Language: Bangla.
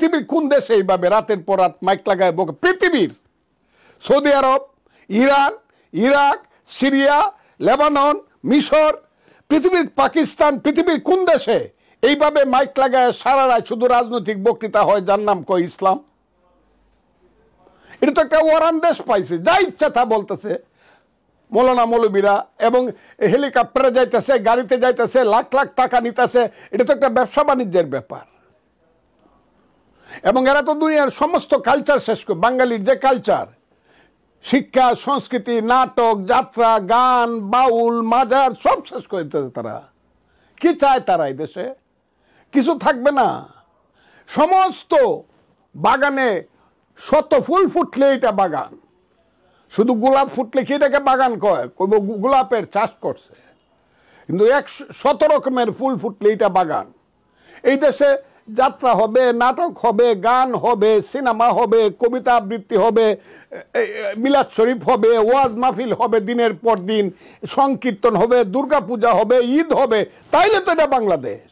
পৃথিবীর কোন দেশে এইভাবে রাতের পর রাত মাইক লাগায় বকে? পৃথিবীর সৌদি আরব, ইরান, ইরাক, সিরিয়া, লেবানন, মিশর, পৃথিবীর পাকিস্তান, পৃথিবীর কোন দেশে এইভাবে মাইক লাগায় সারা রাত শুধু রাজনৈতিক বক্তৃতা হয় যার নাম কয় ইসলাম? এটা তো একটা ওয়ারান দেশ পাইছে, যা ইচ্ছা তা বলতেছে মৌলানা মৌলবীরা, এবং হেলিকপ্টারে যাইতেছে, গাড়িতে যাইতেছে, লাখ লাখ টাকা নিতেছে। এটা তো একটা ব্যবসা বাণিজ্যের ব্যাপার। এবং এরা তো দুনিয়ার সমস্ত কালচার শেষ করে, বাঙালির যে কালচার, শিক্ষা, সংস্কৃতি, নাটক, যাত্রা, গান, বাউল, মাজার সব শেষ করে দিতেছে তারা। কি চায় তারা এই দেশে? কিছু থাকবে না। সমস্ত বাগানে শত ফুল ফুটলে এটা বাগান, শুধু গোলাপ ফুটলে কি এটাকে বাগান কয়? গোলাপের চাষ করছে, কিন্তু 100 রকমের ফুল ফুটলে এটা বাগান। এই দেশে যাত্রা হবে, নাটক হবে, গান হবে, সিনেমা হবে, কবিতা আবৃত্তি হবে, মিলাদ শরীফ হবে, ওয়াজ মাহফিল হবে, দিনের পর দিন সংকীর্তন হবে, দুর্গাপূজা হবে, ঈদ হবে, তাইলে তো এটা বাংলাদেশ।